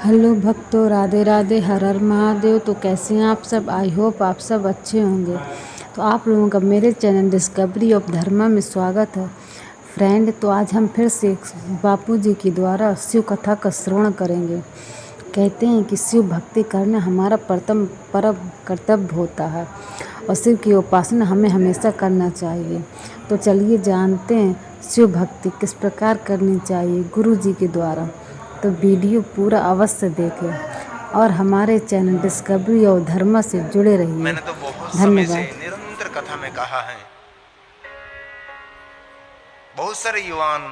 Hello भक्तों, राधे राधे, हर हर महादेव। तो कैसे हैं आप सब? आई होप आप सब अच्छे होंगे। तो आप लोगों का मेरे चैनल डिस्कवरी ऑफ धर्मा में स्वागत है फ्रेंड। तो आज हम फिर से बापू जी के द्वारा शिव कथा का श्रवण करेंगे। कहते हैं कि शिव भक्ति करना हमारा प्रथम परम कर्तव्य होता है और शिव की उपासना हमें हमेशा करना चाहिए। तो चलिए जानते हैं शिव भक्ति किस प्रकार करनी चाहिए गुरु जी के द्वारा। तो वीडियो पूरा अवश्य देखें और हमारे चैनल डिस्कवरी और धर्म से जुड़े रहिए। मैंने तो बहुत समय से धन्यवाद। निरंतर कथा में कहा है, बहुत सारे युवान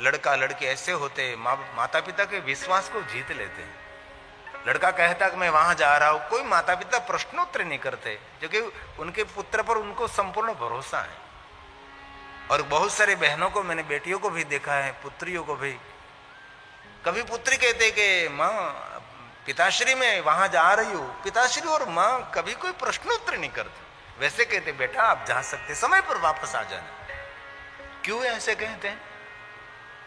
लड़का लड़के ऐसे होते माता पिता के विश्वास को जीत लेते हैं। लड़का कहता कि मैं वहां जा रहा हूं, कोई माता पिता प्रश्नोत्तर नहीं करते, क्योंकि उनके पुत्र पर उनको संपूर्ण भरोसा है। और बहुत सारे बहनों को मैंने, बेटियों को भी देखा है, पुत्रियों को भी। कभी पुत्री कहते कि माँ पिताश्री में वहां जा रही हूं, पिताश्री और माँ कभी कोई प्रश्नोत्तर नहीं करते। वैसे कहते बेटा आप जा सकते, समय पर वापस आ जाना। क्यों ऐसे कहते हैं?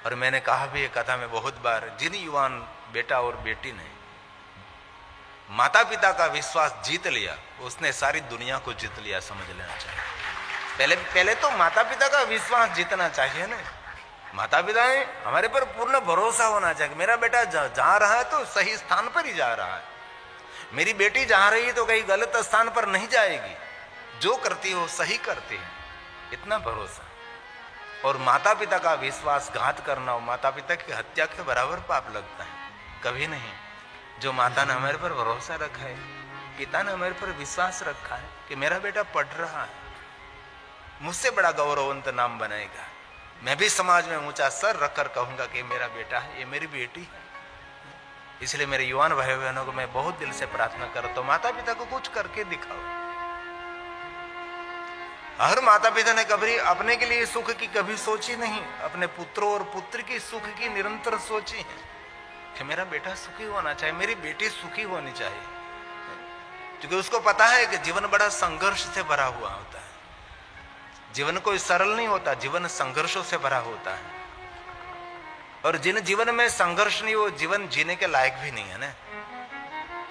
और मैंने कहा भी कथा में बहुत बार, जिन युवान बेटा और बेटी ने माता पिता का विश्वास जीत लिया, उसने सारी दुनिया को जीत लिया, समझ लेना चाहिए। पहले तो माता पिता का विश्वास जीतना चाहिए ना। माता पिता ने हमारे पर पूर्ण भरोसा होना चाहिए। मेरा बेटा जा रहा है तो सही स्थान पर ही जा रहा है, मेरी बेटी जा रही है तो कहीं गलत स्थान पर नहीं जाएगी, जो करती हो सही करती है, इतना भरोसा। और माता पिता का विश्वासघात करना हो, माता पिता की हत्या के बराबर पाप लगता है। कभी नहीं। जो माता ने हमारे पर भरोसा रखा है, पिता ने हमारे पर विश्वास रखा है कि मेरा बेटा पढ़ रहा है, मुझसे बड़ा गौरवंत नाम बनेगा, मैं भी समाज में ऊंचा सर रखकर कहूंगा कि मेरा बेटा है, ये मेरी बेटी है। इसलिए मेरे युवान भाई बहनों को मैं बहुत दिल से प्रार्थना करता हूं, माता पिता को कुछ करके दिखाओ। हर माता पिता ने कभी अपने के लिए सुख की कभी सोची नहीं, अपने पुत्रों और पुत्री की सुख की निरंतर सोची है कि मेरा बेटा सुखी होना चाहिए, मेरी बेटी सुखी होनी चाहिए। क्योंकि उसको पता है कि जीवन बड़ा संघर्ष से भरा हुआ होता है, जीवन कोई सरल नहीं होता, जीवन संघर्षों से भरा होता है। और जिन जीवन में संघर्ष नहीं, वो जीवन जीने के लायक भी नहीं है ना।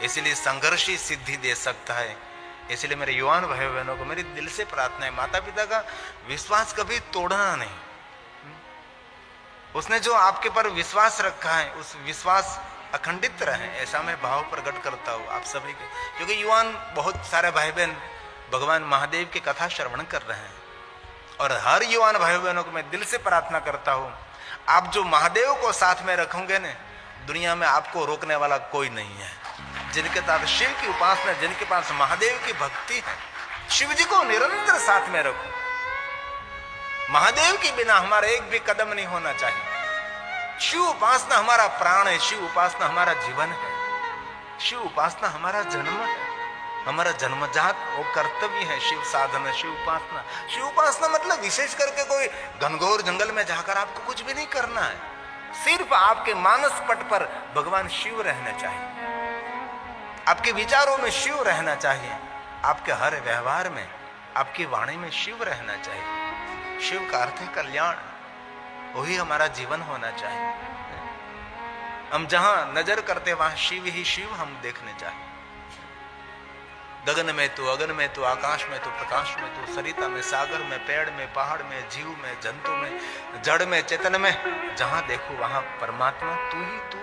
इसलिए संघर्ष ही सिद्धि दे सकता है। इसलिए मेरे युवान भाई बहनों को मेरी दिल से प्रार्थना है, माता पिता का विश्वास कभी तोड़ना नहीं। उसने जो आपके पर विश्वास रखा है, उस विश्वास अखंडित रहे, ऐसा मैं भाव प्रकट करता हूँ आप सभी के। क्योंकि युवान बहुत सारे भाई बहन भगवान महादेव की कथा श्रवण कर रहे हैं, और हर युवान भाई बहनों को मैं दिल से प्रार्थना करता हूँ, आप जो महादेव को साथ में रखोगे ना, दुनिया में आपको रोकने वाला कोई नहीं है। जिनके साथ शिव की उपासना, जिनके पास महादेव की भक्ति है, शिव जी को निरंतर साथ में रखो। महादेव के बिना हमारा एक भी कदम नहीं होना चाहिए। शिव उपासना हमारा प्राण है, शिव उपासना हमारा जीवन है, शिव उपासना हमारा जन्म है, हमारा जन्मजात वो कर्तव्य है। शिव साधना, शिव उपासना। शिव उपासना मतलब विशेष करके कोई घनघोर जंगल में जाकर आपको कुछ भी नहीं करना है, सिर्फ आपके मानस पट पर भगवान शिव रहना चाहिए, आपके विचारों में शिव रहना चाहिए, आपके हर व्यवहार में, आपकी वाणी में शिव रहना चाहिए। शिव का अर्थ है कल्याण, वही हमारा जीवन होना चाहिए। हम जहां नजर करते वहां शिव ही शिव हम देखने चाहिए। गगन में तो, अगन में तो, आकाश में तो, प्रकाश में तो, सरिता में, सागर में, पेड़ में, पहाड़ में, जीव में, जंतु में, जड़ में, चेतन में, जहां देखो वहां परमात्मा तू ही तू।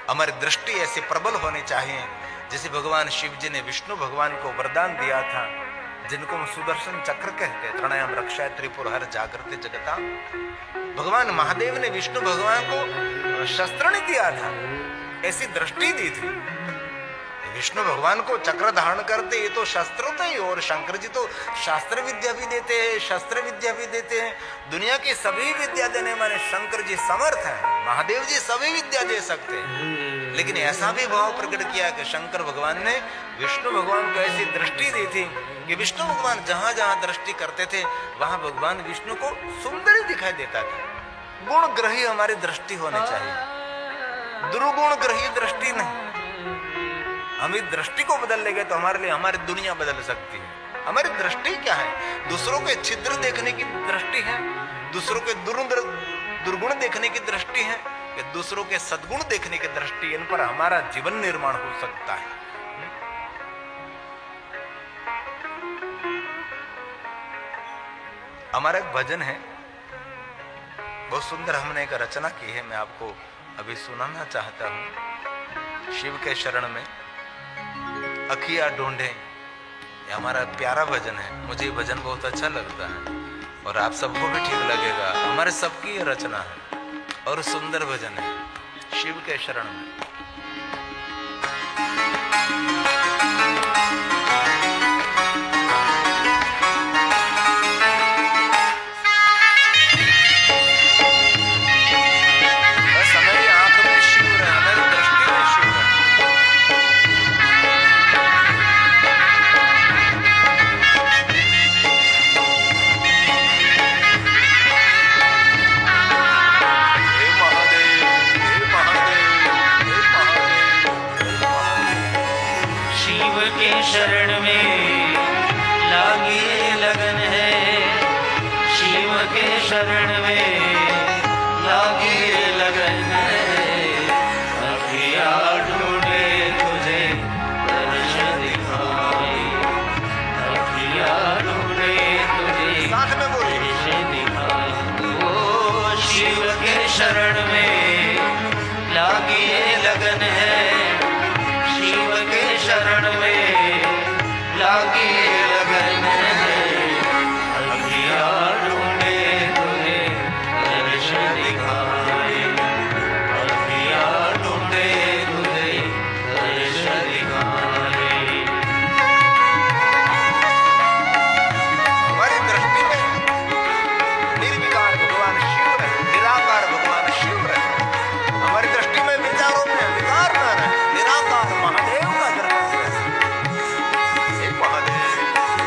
हमारी दृष्टि ऐसी प्रबल होनी चाहिए जैसे भगवान शिव जी ने विष्णु भगवान को वरदान दिया था, जिनको हम सुदर्शन चक्र कहते हैं, त्रणायाम रक्षाय त्रिपुर हर जागृति जगता। भगवान महादेव ने विष्णु भगवान को शस्त्र नहीं दिया था, ऐसी दृष्टि दी थी। विष्णु भगवान को चक्र धारण करते, ये तो शस्त्र होता ही, और शंकर जी तो शास्त्र विद्या भी देते हैं, शस्त्र विद्या भी देते हैं। दुनिया की सभी विद्या देने वाले शंकर जी समर्थ हैं, महादेव जी सभी विद्या दे सकते हैं। लेकिन ऐसा भी भाव प्रकट किया कि शंकर भगवान ने विष्णु भगवान को ऐसी दृष्टि दी थी कि विष्णु भगवान जहां जहां दृष्टि करते थे वहां भगवान विष्णु को सुंदर ही दिखाई देता था। गुण ग्रही हमारी दृष्टि होनी चाहिए, दुर्गुण ग्रही दृष्टि नहीं। हम इस दृष्टि को बदल लेंगे तो हमारे लिए हमारी दुनिया बदल सकती है। हमारी दृष्टि क्या है? दूसरों के छिद्र देखने की दृष्टि है, दूसरों के दुर्गुण देखने की दृष्टि है, कि दूसरों के सद्गुण देखने की दृष्टि, इन पर हमारा जीवन निर्माण हो सकता है। हमारा एक भजन है, बहुत सुंदर हमने एक रचना की है, मैं आपको अभी सुनाना चाहता हूं। शिव के शरण में अखिया ढूंढे, ये हमारा प्यारा भजन है। मुझे ये भजन बहुत अच्छा लगता है और आप सबको भी ठीक लगेगा। हमारे सबकी ये रचना है और सुंदर भजन है, शिव के शरण में। बस हमारी आंख में शिव रहे, हमारी दृष्टि में शिव रहे। हे महादेव, हे महादेव, हे महादेव, हे महादेव। शिव के शरण में लागी लगन है, शिव के शरण में लागी लगन है। अखिया ढूंढे तुझे दर्श दिखाए, अखिया ढूंढे तुझे साथ में बोलिए। दर्श दिखाए। ओ शिव के शरण में लागी लगन है, शिव के शरण में लागी लगन है। अखिया ढूंढे तुझे दर्श दिखाए, अखिया ढूंढे तुझे दर्श दिखाए। हमारी दृष्टि में निर्विकार भगवान शिव रहे, निराकार भगवान शिव रहे। हमारी दृष्टि में विचारों में विकार न रहे, निराकार महादेव का दर्शन रहे। हे महादेव,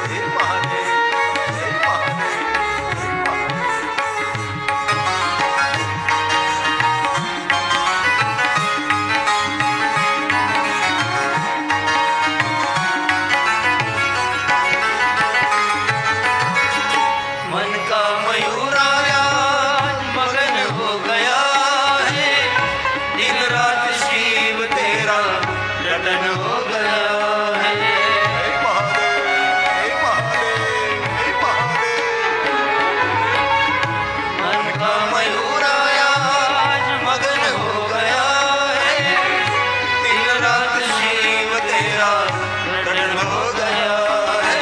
हे महादेव, हे महादेव, हे महादेव। मन का मयूराया मगन हो गया है, दिन रात शिव तेरा रटन हो गया है। हे महादेव, हे महादेव, हे महादेव। मन का मयूराया मगन हो गया है, दिन रात शिव तेरा रटन हो गया है।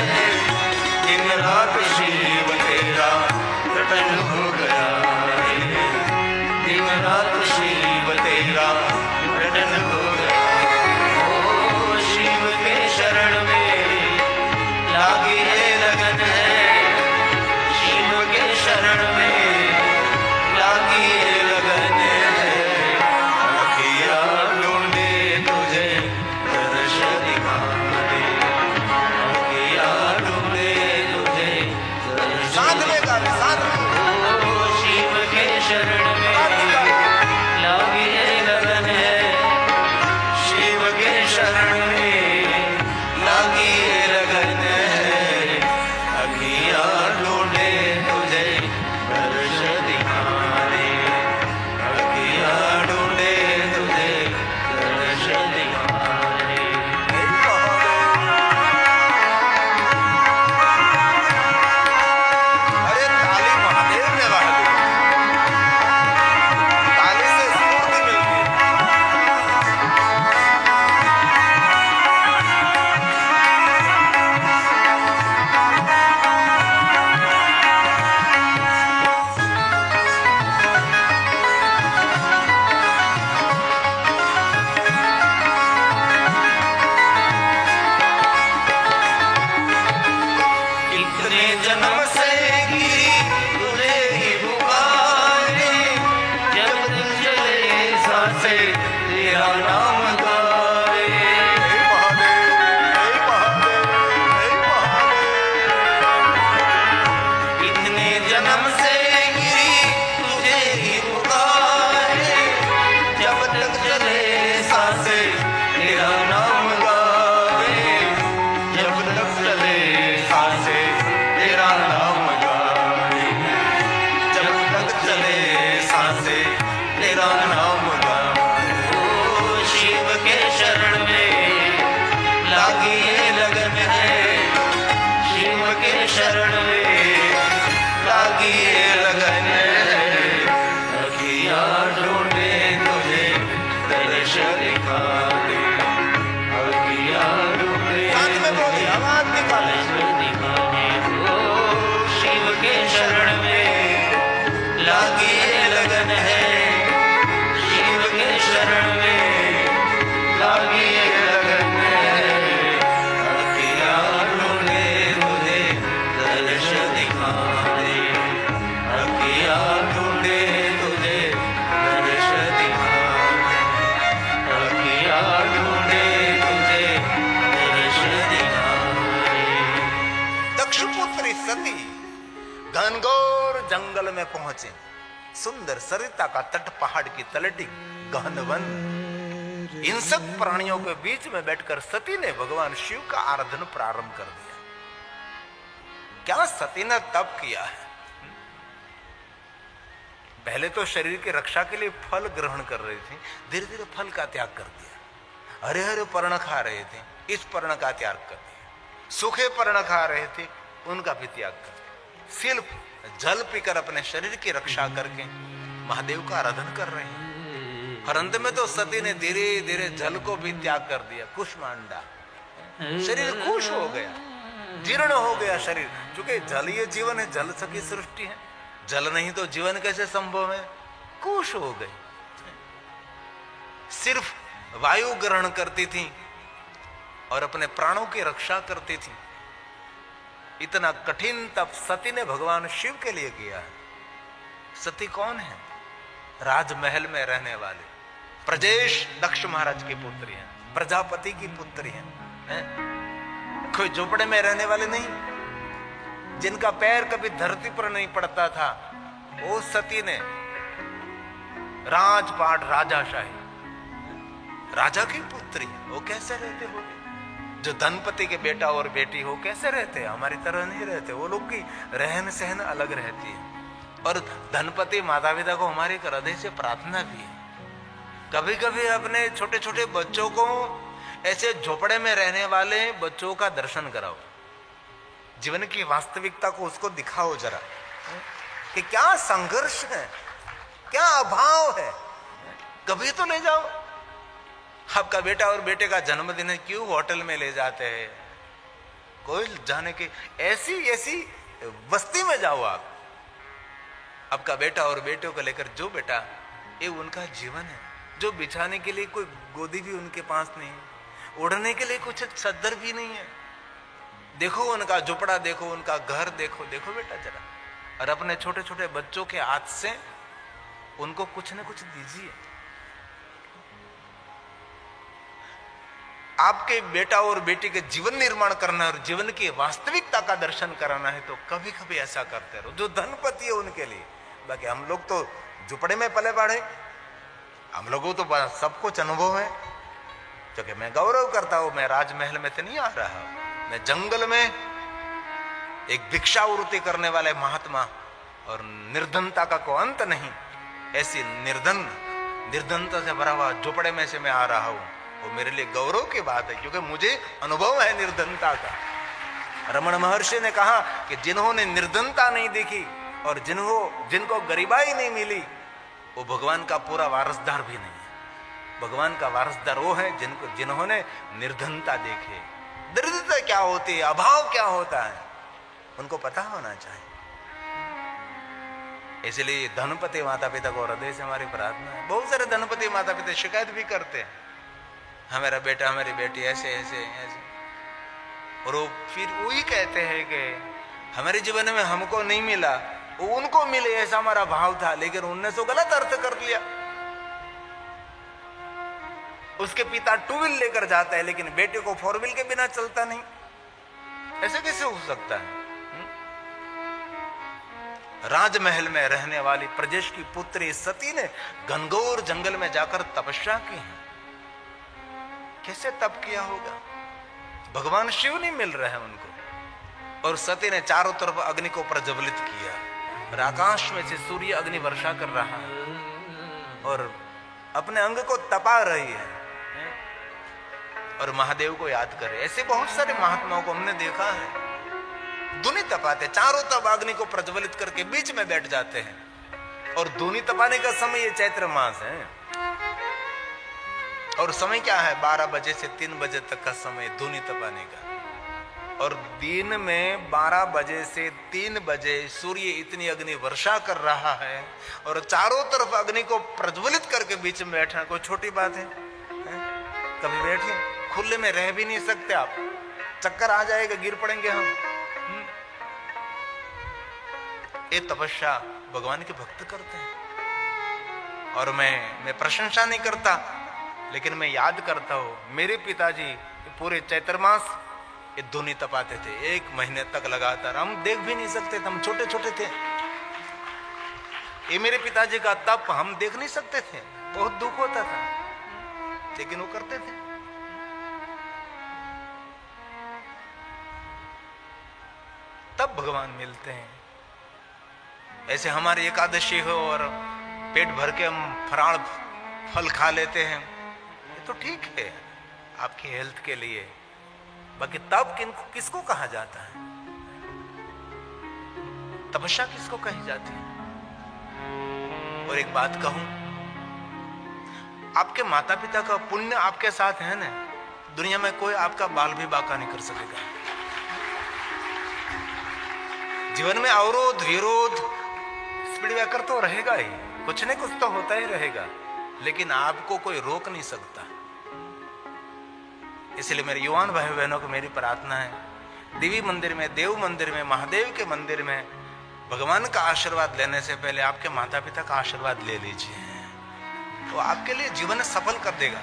दिन रात शिव तेरा रटन हो गया है, दिन रात शिव तेरा रटन हो गया। ओ शिव के शरण में लागी है लगन है, शिव के शरण में लागी है लगन है। अखिया ढूंढे तुझे दर्श दिखाए, अखिया ढूंढे तुझे दर्श साथ में गाने, साथ में। ओ शिव के शरण में लागी है लगन है, शिव के शरण में लागी है लगन है। अखिया ढूंढे तुझे दर्श दिखाए, अखिया ढूंढे तुझे दर्श दिखाए। हे महादेव। अरे ताली महादेव ने वाह दी। ताली से स्फूर्ति मिलती है। कितने जन्म से गिरी तुझे ही पुकारे, जब तक चले सांसें तेरा नाम गाए। हे महादेव, हे महादेव, हे महादेव। कितने जन्म से गिरी तुझे ही पुकारे, जब तक चले सांसें तेरा नाम गाए। जब तक चले सांसें तेरा नाम गाए, जब तक चले सांसें तेरा नाम दर्श दिखा दे, अखियाँ ढूंढे साथ में बोले, आवाज निकाले। दिखाने को शिव के शरण में लागी ये लगन है, शिव के शरण में लागी ये लगन है, अखियाँ ढूंढे तुझे दर्श दिखा दे, अखियाँ ढूंढे तुझे दर्श दिखा दे, अखियाँ ढूंढे तुझे दर्श दिखा दे। दक्षपुत्री सती घनघोर जंगल में पहुंचे। सुंदर सरिता का तट, पहाड़ की तलटी, गहन वन, इन सब प्राणियों के बीच में बैठकर सती ने भगवान शिव का आराधन प्रारंभ कर दिया। क्या सती ने तप किया है। पहले तो शरीर की रक्षा के लिए फल ग्रहण कर रही थी, धीरे धीरे फल का त्याग कर दिया। हरे हरे पर्ण खा रहे थे, इस पर्ण का त्याग कर दिया। सूखे पर्ण खा रहे थे, उनका भी त्याग कर दिया। सिर्फ जल पीकर अपने शरीर की रक्षा करके महादेव का आराधन कर रहे हैं। और अंत में तो सती ने धीरे धीरे जल को भी त्याग कर दिया। कुष्मांडा, शरीर खुश हो गया, जीर्ण हो गया शरीर, क्योंकि जल ये जीवन है, जल सकी सृष्टि है, जल नहीं तो जीवन कैसे संभव है। खुश हो गई। सिर्फ वायु ग्रहण करती थी और अपने प्राणों की रक्षा करती थी। इतना कठिन तप सती ने भगवान शिव के लिए किया है। सती कौन है? राजमहल में रहने वाले प्रजेश दक्ष महाराज की पुत्री है, प्रजापति की पुत्री है। कोई झोपड़े में रहने वाले नहीं, जिनका पैर कभी धरती पर नहीं पड़ता था। वो सती ने राजपाट, राजाशाही, राजा की पुत्री है। वो कैसे रहते होंगे? जो धनपति के बेटा और बेटी हो कैसे रहते हैं? हमारी तरह नहीं रहते। वो लोग की रहन सहन अलग रहती है। और धनपति माता पिता को हमारे हृदय से प्रार्थना भी है, कभी कभी अपने छोटे छोटे बच्चों को ऐसे झोपड़े में रहने वाले बच्चों का दर्शन कराओ, जीवन की वास्तविकता को उसको दिखाओ जरा, कि क्या संघर्ष है, क्या अभाव है। कभी तो ले जाओ। आपका बेटा और बेटे का जन्मदिन है, क्यों होटल में ले जाते हैं? कोई जाने की ऐसी ऐसी बस्ती में जाओ आप। आपका बेटा और बेटों को लेकर, जो बेटा ये उनका जीवन है, जो बिछाने के लिए कोई गोदी भी उनके पास नहीं है, ओढ़ने के लिए कुछ चद्दर भी नहीं है। देखो उनका झोपड़ा, देखो उनका घर, देखो देखो बेटा जरा। और अपने छोटे छोटे बच्चों के हाथ से उनको कुछ न कुछ दीजिए। आपके बेटा और बेटी के जीवन निर्माण करना और जीवन की वास्तविकता का दर्शन कराना है तो कभी कभी ऐसा करते रहो। जो धनपति है उनके लिए, बाकी हम लोग तो झुपड़े में पले पड़े, हम लोगों को तो सब कुछ अनुभव है। क्योंकि मैं गौरव करता हूं, मैं राजमहल में तो नहीं आ रहा, मैं जंगल में एक भिक्षावृत्ति करने वाले महात्मा और निर्धनता का को अंत नहीं, ऐसी निर्धनता से भरा हुआ झोपड़े में से मैं आ रहा हूं। वो मेरे लिए गौरव की बात है, क्योंकि मुझे अनुभव है निर्धनता का। रमण महर्षि ने कहा कि जिन्होंने निर्धनता नहीं देखी और जिनको गरीबाई नहीं मिली, वो भगवान का पूरा वारसदार भी नहीं है। भगवान का वारसदार वो है जिन्होंने निर्धनता देखी, दरिद्रता क्या होती है, अभाव क्या होता है, उनको पता होना चाहिए। इसलिए धनपति माता पिता को हृदय से हमारी प्रार्थना है। बहुत सारे धनपति माता पिता शिकायत भी करते हैं, हमारा बेटा हमारी बेटी ऐसे ऐसे ऐसे, और वो फिर वही कहते हैं कि हमारे जीवन में हमको नहीं मिला, वो उनको मिले, ऐसा हमारा भाव था, लेकिन उनने तो गलत अर्थ कर लिया। उसके पिता टू व्हील लेकर जाता है, लेकिन बेटे को फोर व्हील के बिना चलता नहीं, ऐसे कैसे हो सकता है? राजमहल में रहने वाली प्रजेश की पुत्री सती ने घनघोर जंगल में जाकर तपस्या की है। कैसे तप किया होगा? भगवान शिव नहीं मिल रहे हैं उनको, और सती ने चारों तरफ अग्नि को प्रज्वलित किया, और आकाश में से सूर्य अग्नि वर्षा कर रहा है और अपने अंग को तपा रही है और महादेव को याद करे। ऐसे बहुत सारे महात्माओं को हमने देखा है, धुनी तपाते, चारों तरफ अग्नि को प्रज्वलित करके बीच में बैठ जाते हैं। और धुनी तपाने का समय ये चैत्र मास है, और समय क्या है? 12 बजे से 3 बजे तक का समय धूनी तपाने का। और दिन में 12 बजे से 3 बजे सूर्य इतनी अग्नि वर्षा कर रहा है और चारों तरफ अग्नि को प्रज्वलित करके बीच में बैठना कोई छोटी बात है? कभी बैठिए, खुले में रह भी नहीं सकते आप, चक्कर आ जाएगा, गिर पड़ेंगे हम। ये तपस्या भगवान के भक्त करते हैं। और मैं प्रशंसा नहीं करता, लेकिन मैं याद करता हूं मेरे पिताजी पूरे चैत्र मास ये धूनी तपाते थे 1 महीने तक लगातार। हम देख भी नहीं सकते थे, हम छोटे छोटे थे। ये मेरे पिताजी का तप हम देख नहीं सकते थे, बहुत दुख होता था, लेकिन वो करते थे। तब भगवान मिलते हैं। ऐसे हमारी एकादशी हो और पेट भर के हम फराळ फल खा लेते हैं, ये तो ठीक है आपकी हेल्थ के लिए, बाकी तब किसको कहा जाता है? तपस्या किसको कही जाती है? और एक बात कहूं, आपके माता पिता का पुण्य आपके साथ है ना, दुनिया में कोई आपका बाल भी बांका नहीं कर सकेगा। जीवन में अवरोध विरोध स्पीड ब्रेकर तो रहेगा ही, कुछ न कुछ तो होता ही रहेगा, लेकिन आपको कोई रोक नहीं सकता। इसलिए मेरे युवान भाई बहनों को मेरी प्रार्थना है, देवी मंदिर में, देव मंदिर में, महादेव के मंदिर में भगवान का आशीर्वाद लेने से पहले आपके माता पिता का आशीर्वाद ले लीजिए, तो आपके लिए जीवन सफल कर देगा,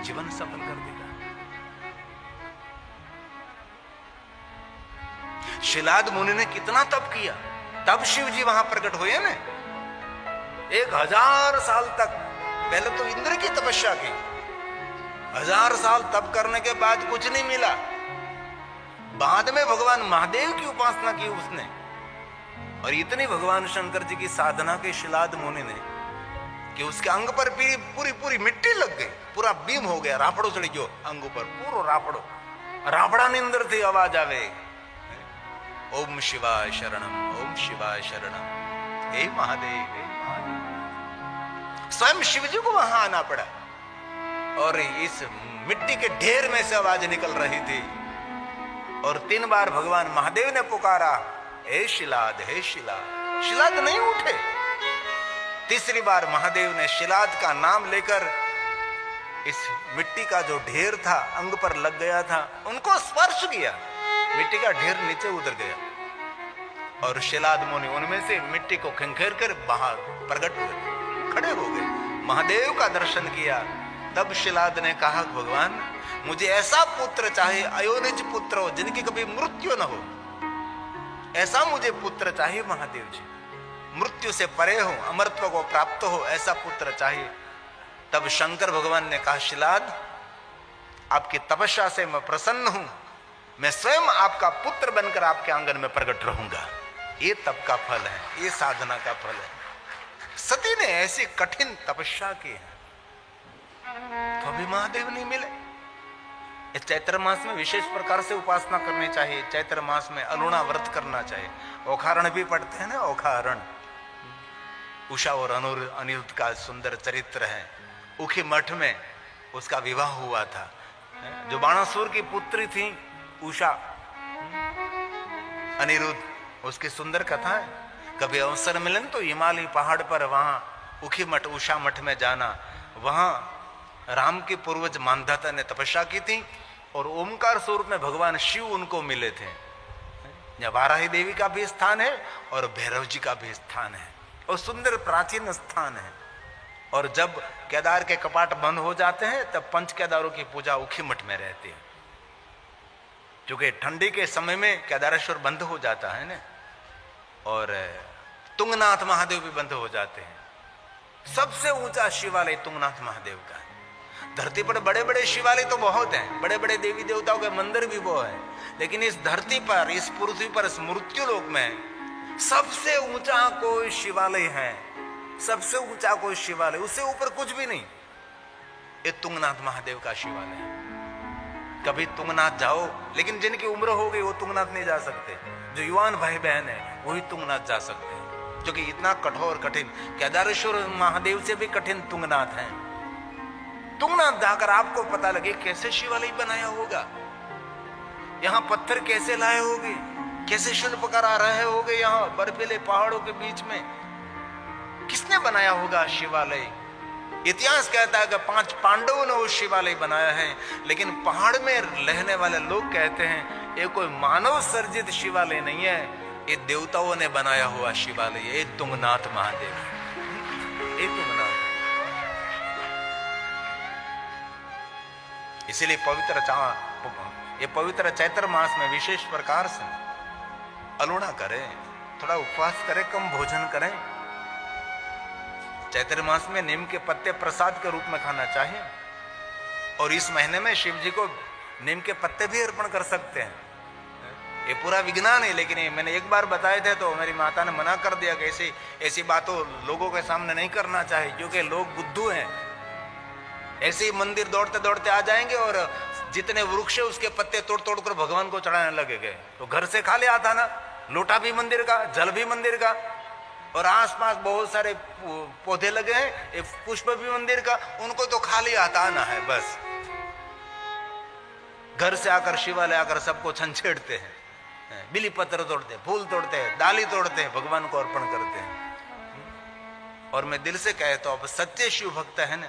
जीवन सफल कर देगा। शिलाद मुनि ने कितना तप किया, तब शिव जी वहां प्रकट हुए ना। 1000 साल तक पहले तो इंद्र की तपस्या की, 1000 साल तप करने के बाद कुछ नहीं मिला। बाद में भगवान महादेव की उपासना की उसने, और इतनी भगवान शंकर जी की साधना की शिलाद मुनि ने कि उसके अंग पर पूरी पूरी मिट्टी लग गई, पूरा बीम हो गया, रापड़ो चढ़ गयो अंग पर, पूरा रापड़ो, रापड़ा निंदर थी आवाज आवे, ओम शिवाय शरणम, ओम शिवाय शरणम, हे महादेव, हे महादेव। स्वयं शिव जी को वहां आना पड़ा, और इस मिट्टी के ढेर में से आवाज निकल रही थी, और 3 बार भगवान महादेव ने पुकारा, हे शिलाद, हे शिलाद। शिलाद नहीं उठे। तीसरी बार महादेव ने शिलाद का नाम लेकर इस मिट्टी का जो ढेर था अंग पर लग गया था, उनको स्पर्श किया, मिट्टी का ढेर नीचे उतर गया, और शिलाद मुनि उनमें से मिट्टी को खंखेर कर बाहर प्रकट हुए, खड़े हो गए, महादेव का दर्शन किया। तब शिलाद ने कहा, भगवान मुझे ऐसा पुत्र चाहिए, अयोनिज पुत्र हो, जिनकी कभी मृत्यु न हो, ऐसा मुझे पुत्र चाहिए महादेव जी, मृत्यु से परे हो, अमरत्व को प्राप्त हो, ऐसा पुत्र चाहिए। तब शंकर भगवान ने कहा, शिलाद आपकी तपस्या से मैं प्रसन्न हूं, मैं स्वयं आपका पुत्र बनकर आपके आंगन में प्रकट रहूंगा। ये तप का फल है, ये साधना का फल है। सती ने ऐसी कठिन तपस्या की है, तो अभी महादेव नहीं मिले। इस चैत्र मास में विशेष प्रकार से उपासना करनी चाहिए। चैत्र मास में अरुणा व्रत करना चाहिए। ओखारण भी पढ़ते हैं ना, ओखारण, उषा और अनिरुद्ध का सुंदर चरित्र है। उखी मठ में उसका विवाह हुआ था। जो बाणासुर की पुत्री थी उषा, अनिरुद्ध, उसकी सुंदर कथा है। कभी अवसर मिले तो हिमालय पहाड़ पर वहां उखी मठ, उषा मठ में जाना। वहां राम के पूर्वज मानधाता ने तपस्या की थी और ओमकार स्वरूप में भगवान शिव उनको मिले थे। यहाँ वाराही देवी का भी स्थान है और भैरव जी का भी स्थान है, और सुंदर प्राचीन स्थान है। और जब केदार के कपाट बंद हो जाते हैं तब पंच केदारों की पूजा उखी मठ में रहती है, क्योंकि ठंडी के समय में केदारेश्वर बंद हो जाता है ना, और तुंगनाथ महादेव भी बंद हो जाते हैं। सबसे ऊंचा शिवालय तुंगनाथ महादेव का है। धरती पर बड़े बड़े शिवालय तो बहुत हैं, बड़े बड़े देवी देवताओं के मंदिर भी वो है, लेकिन इस धरती पर, इस पृथ्वी पर, इस मृत्यु लोक में सबसे ऊंचा कोई शिवालय है, सबसे ऊंचा कोई शिवालय, उससे ऊपर कुछ भी नहीं। ये तुंगनाथ महादेव का शिवालय है। कभी तुंगनाथ जाओ, लेकिन जिनकी उम्र हो गई वो तुंगनाथ नहीं जा सकते। जो युवान भाई बहन है वही तुंगनाथ जा सकते हैं, जो कि इतना कठोर कठिन, केदारेश्वर महादेव से भी कठिन तुंगनाथ है। तुंगनाथ जाकर आपको पता लगे कैसे शिवालय बनाया होगा, यहां पत्थर कैसे लाए होगे, कैसे शिल्पकार आ रहे होगे, यहां बर्फीले पहाड़ों के बीच में किसने बनाया होगा शिवालय। इतिहास कहता है कि 5 पांडवों ने वो शिवालय बनाया है, लेकिन पहाड़ में रहने वाले लोग कहते हैं ये कोई मानव सर्जित शिवालय नहीं है, ये देवताओं ने बनाया हुआ शिवालय, ये तुंगनाथ महादेव, ये तुंगनाथ। इसीलिए ये पवित्र चैत्र मास में विशेष प्रकार से अलोड़ा करें, थोड़ा उपवास करें, कम भोजन करें। चैत्र मास में नीम के पत्ते प्रसाद के रूप में खाना चाहिए, और इस महीने में शिव जी को नीम के पत्ते भी अर्पण कर सकते हैं। ये पूरा विज्ञान है, लेकिन ये मैंने एक बार बताए थे तो मेरी माता ने मना कर दिया कि ऐसी बातों लोगों के सामने नहीं करना चाहिए, क्योंकि लोग बुद्धू हैं। ऐसे ही मंदिर दौड़ते दौड़ते आ जाएंगे और जितने वृक्ष है उसके पत्ते तोड़ तोड़ कर भगवान को चढ़ाने लगेंगे। तो घर से खा ले आता ना, लोटा भी मंदिर का, जल भी मंदिर का, और आसपास बहुत सारे पौधे लगे हैं, एक पुष्प भी मंदिर का, उनको तो खाली आता ना है बस। घर से आकर शिवालय आकर सबको छंछेड़ते हैं, बिली पत्र तोड़ते हैं, फूल तोड़ते हैं, डाली तोड़ते हैं, भगवान को अर्पण करते हैं। और मैं दिल से कहता हूं, अब सच्चे शिव भक्त है ना,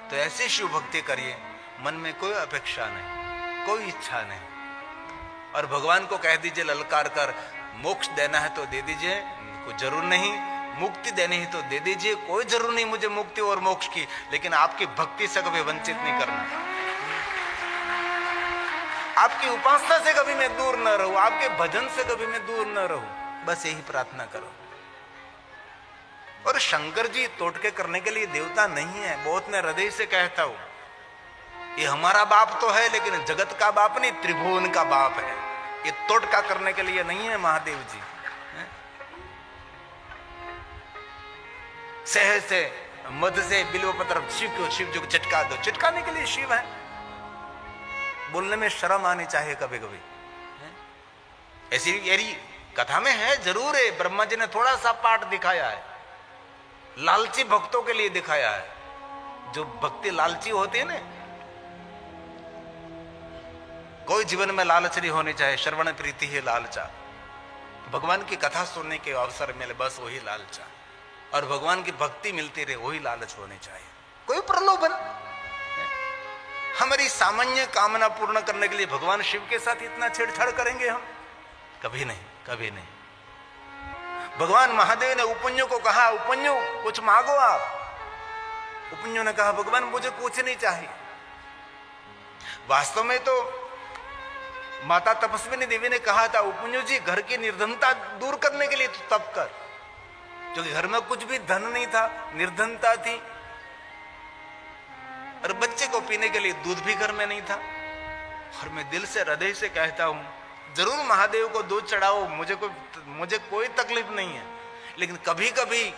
तो ऐसी शिव भक्ति करिए, मन में कोई अपेक्षा नहीं, कोई इच्छा नहीं, और भगवान को कह दीजिए ललकार कर, मोक्ष देना है तो दे दीजिए, कोई जरूर नहीं, मुक्ति देनी है तो दे दीजिए, कोई जरूर नहीं मुझे मुक्ति और मोक्ष की, लेकिन आपकी भक्ति से कभी वंचित नहीं करना, आपकी उपासना से कभी मैं दूर न रहूं, आपके भजन से कभी मैं दूर न रहूं, बस यही प्रार्थना करो। और शंकर जी तोड़के करने के लिए देवता नहीं है, बहुत मैं हृदय से कहता हूं, ये हमारा बाप तो है, लेकिन जगत का बाप नहीं, त्रिभुवन का बाप है, ये तोड़का करने के लिए नहीं है महादेव जी। शहद से, मध से, बिल्व पत्र शिव जी को चिटका दो, चिटकाने के लिए शिव है। बोलने में शर्म आनी चाहिए कभी कभी। ऐसी यारी कथा में है, जरूर है, ब्रह्मा जी ने थोड़ा सा पाठ दिखाया है, लालची भक्तों के लिए दिखाया है। जो भक्ति लालची होती है ना, कोई जीवन में लालच नहीं होनी चाहिए, श्रवण प्रीति ही लालचा, भगवान की कथा सुनने के अवसर मिले बस वही लालचा, और भगवान की भक्ति मिलती रहे वही लालच होनी चाहिए। कोई प्रलोभन, हमारी सामान्य कामना पूर्ण करने के लिए भगवान शिव के साथ इतना छेड़छाड़ करेंगे हम? कभी नहीं, कभी नहीं। भगवान महादेव ने उपन्यु को कहा, उपन्यु कुछ मांगो आप। उपन्यु ने कहा, भगवान मुझे कुछ नहीं चाहिए। वास्तव में तो माता तपस्विनी देवी ने कहा था, उपन्यु जी घर की निर्धनता दूर करने के लिए तो तप कर, क्योंकि घर में कुछ भी धन नहीं था, निर्धनता थी, और बच्चे को पीने के लिए दूध भी घर में नहीं था। और मैं दिल से हृदय से कहता हूं, जरूर महादेव को दूध चढ़ाओ, मुझे कोई तकलीफ नहीं है, लेकिन कभी कभी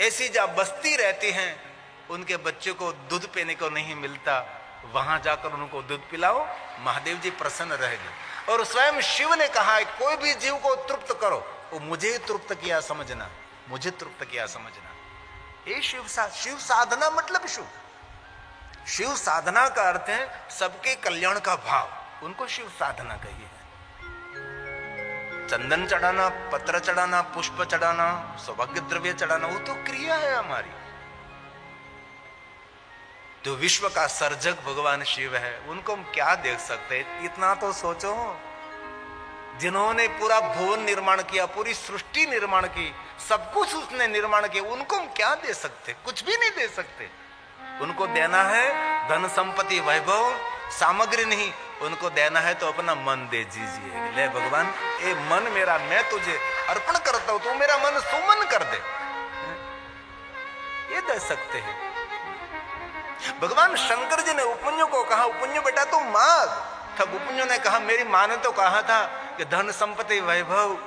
ऐसी जहां बस्ती रहती हैं उनके बच्चे को दूध पीने को नहीं मिलता, वहां जाकर उनको दूध पिलाओ, महादेव जी प्रसन्न रहेंगे। और स्वयं शिव ने कहा है, कोई भी जीव को तृप्त करो, वो मुझे तृप्त किया समझना, मुझे तृप्त किया समझना। ये शिव साधना मतलब शिव साधना का अर्थ है सबके कल्याण का भाव, उनको शिव साधना कही है। चंदन चढ़ाना, पत्र चढ़ाना, पुष्प चढ़ाना, सौभाग्य द्रव्य चढ़ाना, वो तो क्रिया है हमारी। जो विश्व का सर्जक भगवान शिव है, उनको हम क्या देख सकते हैं? इतना तो सोचो, जिन्होंने पूरा भुवन निर्माण किया, पूरी सृष्टि निर्माण की, सब कुछ उसने निर्माण किया, उनको हम क्या दे सकते? कुछ भी नहीं दे सकते। उनको देना है धन संपत्ति वैभव सामग्री नहीं, उनको देना है तो अपना मन दे दीजिए। ले भगवान, ये मन मेरा मैं तुझे अर्पण करता हूं, तू मेरा मन सुमन कर दे, ये दे सकते हैं। भगवान शंकर जी ने उपन्यु को कहा, उपन्यु बेटा तू मांग। तब उपन्यु ने कहा, मेरी मां ने तो कहा था कि धन संपत्ति वैभव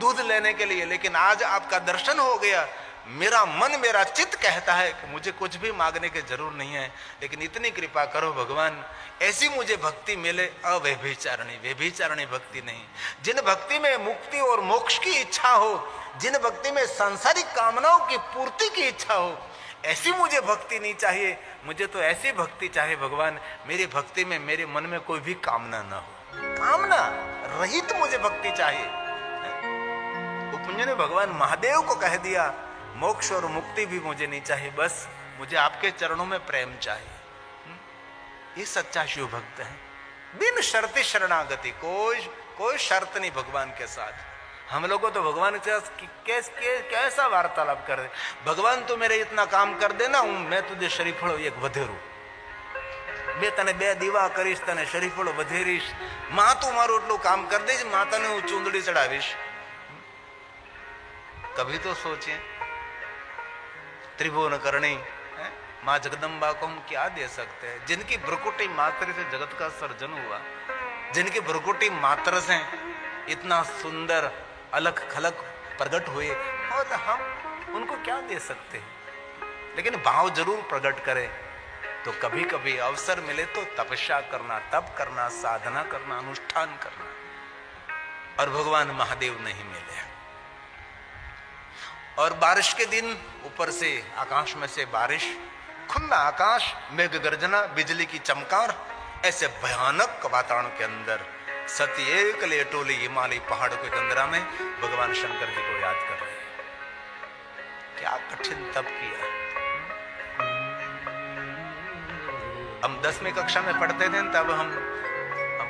दूध लेने के लिए, लेकिन आज आपका दर्शन हो गया, मेरा मन मेरा चित्त कहता है कि मुझे कुछ भी मांगने की जरूर नहीं है, लेकिन इतनी कृपा करो भगवान, ऐसी मुझे भक्ति मिले, अव्यभिचारिणी, व्यभिचारिणी भक्ति नहीं, जिन भक्ति में मुक्ति और मोक्ष की इच्छा हो, जिन भक्ति में सांसारिक कामनाओं की पूर्ति की इच्छा हो, ऐसी मुझे भक्ति नहीं चाहिए। मुझे तो ऐसी भक्ति चाहिए भगवान, मेरी भक्ति में मेरे मन में कोई भी कामना ना हो, कामना रहित मुझे भक्ति चाहिए। उपमन्यु ने भगवान महादेव को कह दिया, मोक्ष और मुक्ति भी मुझे नहीं चाहिए, बस मुझे आपके चरणों में प्रेम चाहिए। ये सच्चा शिव भक्त है, बिन शर्त शरणागति, कोई शर्त नहीं भगवान के साथ। हम लोगों तो भगवान के साथ कैसा वार्तालाप कर रहे, भगवान तो मेरे इतना काम कर देना, मैं तुझे शरीफड़ो एक વધેરું, બે તને બે દીવા કરીશ, તને શરીફળો વધેરીશ, માં તું મારું એટલું કામ कर दे, माता ने હું ચૂંદડી ચડાવીશ। कभी तो सोचिए, त्रिभुवन करणी माँ जगदम्बा को हम क्या दे सकते हैं, जिनकी भ्रुकुटी मात्र से जगत का सर्जन हुआ, जिनकी भ्रुकुटी मात्र से इतना सुंदर अलग खलक प्रकट हुए, और हम उनको क्या दे सकते हैं। लेकिन भाव जरूर प्रकट करें। तो कभी कभी अवसर मिले तो तपस्या करना, तप करना, साधना करना, अनुष्ठान करना। और भगवान महादेव नहीं मिले, और बारिश के दिन ऊपर से आकाश में से बारिश, खुला आकाश, मेघ गर्जना, बिजली की चमकार, ऐसे भयानक वातावरण के अंदर सती एक लेटोली हिमालय पहाड़ों के गंदरा में भगवान शंकर जी को याद कर रहे हैं। क्या कठिन तप किया। हम 10वीं कक्षा में पढ़ते थे, तब हम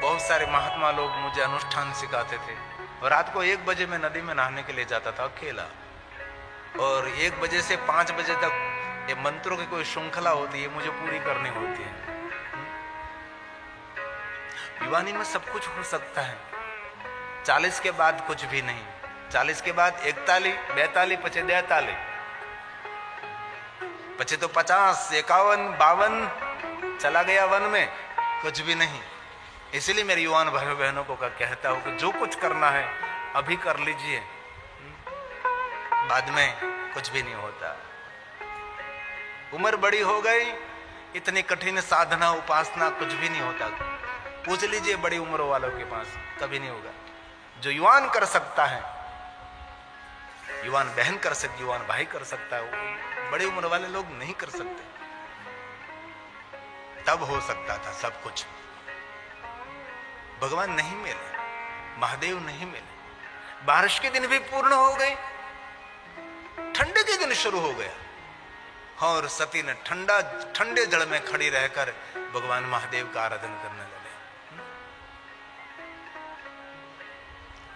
बहुत सारे महात्मा लोग मुझे अनुष्ठान सिखाते थे, और रात को 1 बजे मैं नदी में नहाने के लिए जाता था अकेला, और 1 बजे से 5 बजे तक ये मंत्रों की कोई श्रृंखला होती है, मुझे पूरी करनी होती है। युवानी में सब कुछ हो सकता है, 40 के बाद कुछ भी नहीं, 40 के बाद 41, 42, पचे 43, पचे तो 50, 51, 52 चला गया वन में, कुछ भी नहीं। इसलिए मेरे युवान भाई बहनों को कहता हूं कि जो कुछ करना है अभी कर लीजिए, बाद में कुछ भी नहीं होता। उम्र बड़ी हो गई, इतनी कठिन साधना उपासना कुछ भी नहीं होता। पूछ लीजिए बड़ी उम्र वालों के पास, कभी नहीं होगा। जो युवान कर सकता है, युवान बहन कर सकती, युवान भाई कर सकता है, बड़ी उम्र वाले लोग नहीं कर सकते। तब हो सकता था सब कुछ। भगवान नहीं मिले, महादेव नहीं मिले। बारिश के दिन भी पूर्ण हो गए, ठंडे के दिन शुरू हो गया, और सती ने ठंडे जल में खड़ी रहकर भगवान महादेव का आराधन करने लगे।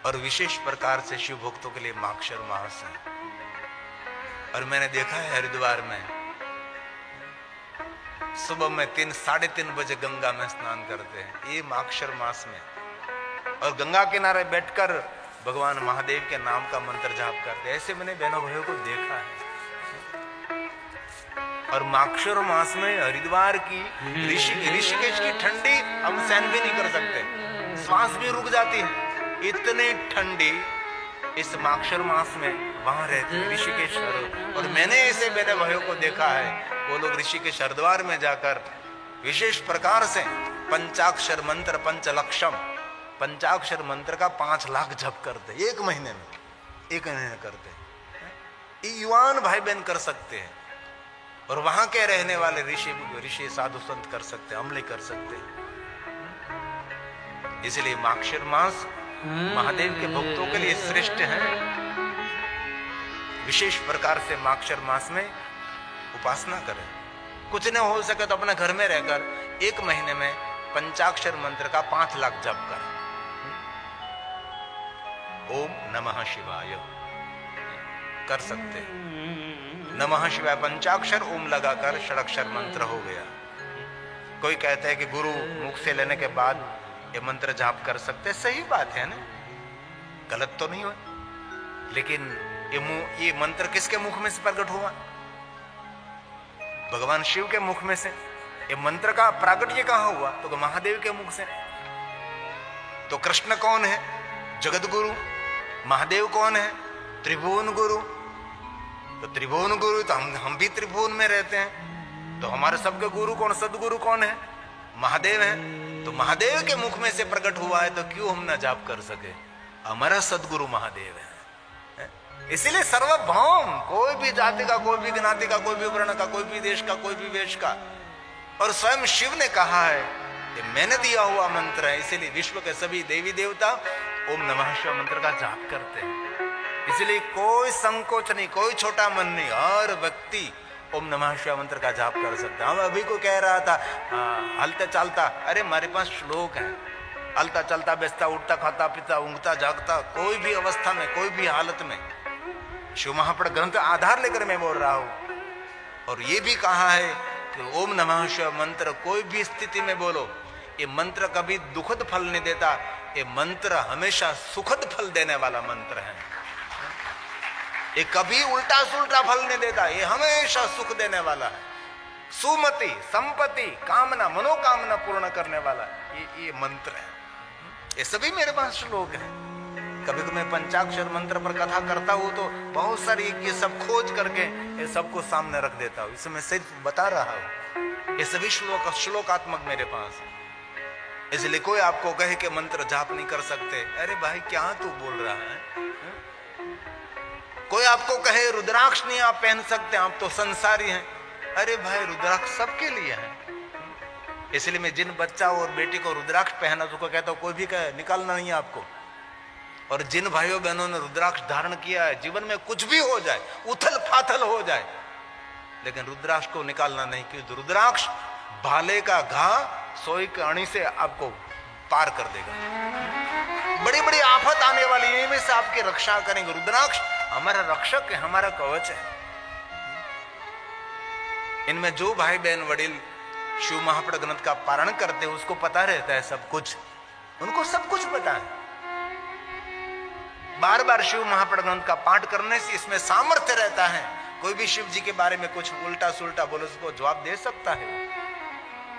और विशेष प्रकार से शिव भक्तों के लिए माक्षर मास है। और मैंने देखा है हरिद्वार में सुबह में 3, 3:30 बजे गंगा में स्नान करते हैं, ये माक्षर मास में, और गंगा किनारे बैठकर भगवान महादेव के नाम का मंत्र जाप करते हैं। ऐसे मैंने बहनों भाइयों को देखा है। और माक्षर मास में हरिद्वार की ऋषिकेश की ठंडी हम सहन भी नहीं कर सकते, श्वास भी रुक जाती है, इतनी ठंडी इस माक्षर मास में वहां रहते हैं ऋषिकेश। और मैंने ऐसे मेरे भाइयों को देखा है, वो लोग ऋषिकेश हरिद्वार में जाकर विशेष प्रकार से पंचाक्षर मंत्र, पंचलक्षम पंचाक्षर मंत्र का 5 लाख जप करते, 1 महीने में, 1 महीने करते। ये युवान भाई बहन कर सकते हैं, और वहां के रहने वाले ऋषि साधु संत कर सकते, अमले कर सकते हैं। इसलिए माक्षर मास महादेव के भक्तों के लिए श्रेष्ठ है। विशेष प्रकार से माक्षर मास में उपासना करें। कुछ न हो सके तो अपने घर में रहकर 1 महीने में पंचाक्षर मंत्र का 5 लाख जप करें। ओम नमः शिवाय कर सकते हैं। नमः शिवाय पंचाक्षर ओम लगाकर षडाक्षर मंत्र हो गया। कोई कहता है कि गुरु मुख से लेने के बाद ये मंत्र जाप कर सकते, सही बात है ना, गलत तो नहीं हुआ। लेकिन ये मंत्र किसके मुख में से प्रकट हुआ? भगवान शिव के मुख में से। ये मंत्र का प्रागट्य कहां हुआ? तो महादेव के मुख से। तो कृष्ण कौन है? जगत गुरु। महादेव कौन है? त्रिभुवन गुरु। तो त्रिभुवन गुरु, तो हम भी त्रिभुवन में रहते हैं, तो हमारे सबके गुरु कौन? सदगुरु कौन है? महादेव है। तो महादेव के मुख में से प्रकट हुआ है, तो क्यों हम ना जाप कर सके? हमारा सदगुरु महादेव है। इसीलिए सर्वभौम, कोई भी जाति का, कोई भी ज्ञाति का, कोई भी वर्ण का, कोई भी देश का, कोई भी वेश का, और स्वयं शिव ने कहा है कि मैंने दिया हुआ मंत्र है, इसीलिए विश्व के सभी देवी देवता ओम नमः शिवाय मंत्र का जाप करते हैं। इसलिए कोई संकोच नहीं, कोई छोटा मन नहीं, हर व्यक्ति ओम नमः शिवाय मंत्र का जाप कर सकता है। हम अभी को कह रहा था हलता चलता, अरे हमारे पास श्लोक है, हलता चलता बेचता उठता खाता पीता ऊँगता जागता, कोई भी अवस्था में कोई भी हालत में शिव महापड़ ग्रंथ आधार लेकर मैं बोल रहा हूं। और ये भी कहा है कि ओम नमः शिवाय मंत्र कोई भी स्थिति में बोलो, ये मंत्र कभी दुखद फल नहीं देता, ये मंत्र हमेशा सुखद फल देने वाला मंत्र है। ये कभी उल्टा सुल्टा फल नहीं देता, ये हमेशा सुख देने वाला है, सुमति संपत्ति कामना मनोकामना पूर्ण करने वाला ये मंत्र है। ये सभी मेरे पास श्लोक है। कभी कभी मैं पंचाक्षर मंत्र पर कथा करता हूं तो बहुत सारी ये सब खोज करके ये सबको सामने रख देता हूं, इसमें सिर्फ बता रहा हूं। ये सभी श्लोकात्मक मेरे पास है। इसलिए कोई आपको कहे कि मंत्र जाप नहीं कर सकते, अरे भाई क्या तू बोल रहा है? कोई आपको कहे रुद्राक्ष नहीं आप पहन सकते, आप तो संसारी हैं, अरे भाई रुद्राक्ष सबके लिए है। इसलिए मैं जिन बच्चा और बेटी को रुद्राक्ष पहना उसको कहता हूं कोई भी कहे निकालना नहीं है आपको। और जिन भाइयों बहनों ने रुद्राक्ष धारण किया है, जीवन में कुछ भी हो जाए, उथल फाथल हो जाए, लेकिन रुद्राक्ष को निकालना नहीं, क्योंकि रुद्राक्ष भाले का घा सोई के अणी से आपको पार कर देगा। बड़ी बड़ी आफत आने वाली है, इनमें से आपकी रक्षा करेंगे। रुद्राक्ष हमारा रक्षक है, हमारा कवच है। इनमें जो भाई बहन वडील शिव महापड़ ग्रंथ का पारण करते हैं उसको पता रहता है सब कुछ, उनको सब कुछ पता है। बार बार शिव महापड़ ग्रंथ का पाठ करने से इसमें सामर्थ्य रहता है, कोई भी शिव जी के बारे में कुछ उल्टा सुल्टा बोले उसको जवाब दे सकता है,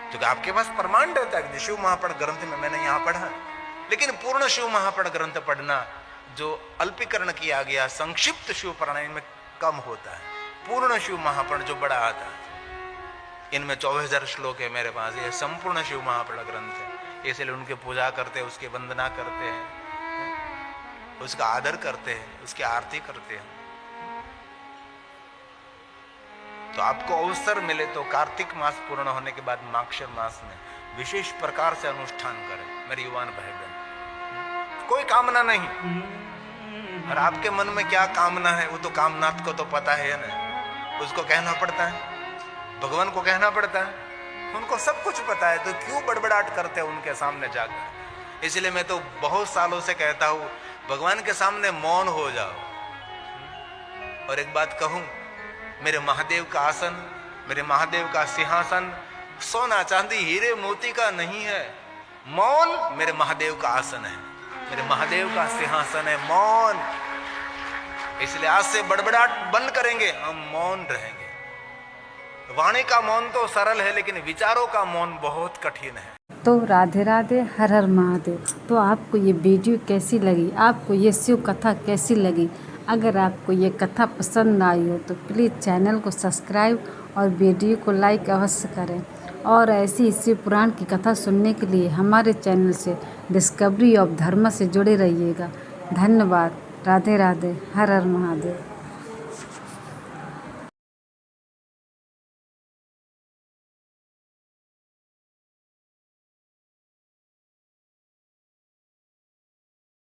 क्योंकि आपके पास प्रमाण रहता है कि शिव महापड़ ग्रंथ में मैंने यहां पढ़ा। लेकिन पूर्ण शिव महापड़ ग्रंथ पढ़ना जो अल्पीकरण किया गया संक्षिप्त शिव पुराण में कम होता है। पूर्ण शिव महापड़ जो बड़ा आता है, इनमें 24,000 श्लोक है मेरे पास, ये संपूर्ण शिव महापड़ ग्रंथ है। इसलिए उनके पूजा करते हैं, उसकी वंदना करते हैं, उसका आदर करते हैं, उसकी आरती करते हैं। तो आपको अवसर मिले तो कार्तिक मास पूर्ण होने के बाद माक्षर मास में विशेष प्रकार से अनुष्ठान करें मेरे युवान भाई बहन। कोई कामना नहीं, और आपके मन में क्या कामना है वो तो कामनाथ को तो पता है ना, उसको कहना पड़ता है, भगवान को कहना पड़ता है, उनको सब कुछ पता है, तो क्यों बड़बड़ाहट करते हैं उनके सामने जाकर। इसलिए मैं तो बहुत सालों से कहता हूं भगवान के सामने मौन हो जाओ। और एक बात कहूं, मेरे महादेव का आसन, मेरे महादेव का सिंहासन सोना चांदी हीरे मोती का नहीं है, मौन मेरे महादेव का आसन है, मेरे महादेव का सिंहासन है मौन। इसलिए आज से बड़बड़ाहट बंद करेंगे, हम मौन रहेंगे। वाणी का मौन तो सरल है, लेकिन विचारों का मौन बहुत कठिन है। तो राधे राधे, हर हर महादेव। तो आपको ये वीडियो कैसी लगी, आपको ये शिव कथा कैसी लगी? अगर आपको ये कथा पसंद आई हो तो प्लीज़ चैनल को सब्सक्राइब और वीडियो को लाइक अवश्य करें। और ऐसी ही शिव पुराण की कथा सुनने के लिए हमारे चैनल से डिस्कवरी ऑफ धर्म से जुड़े रहिएगा। धन्यवाद। राधे राधे, हर हर महादेव।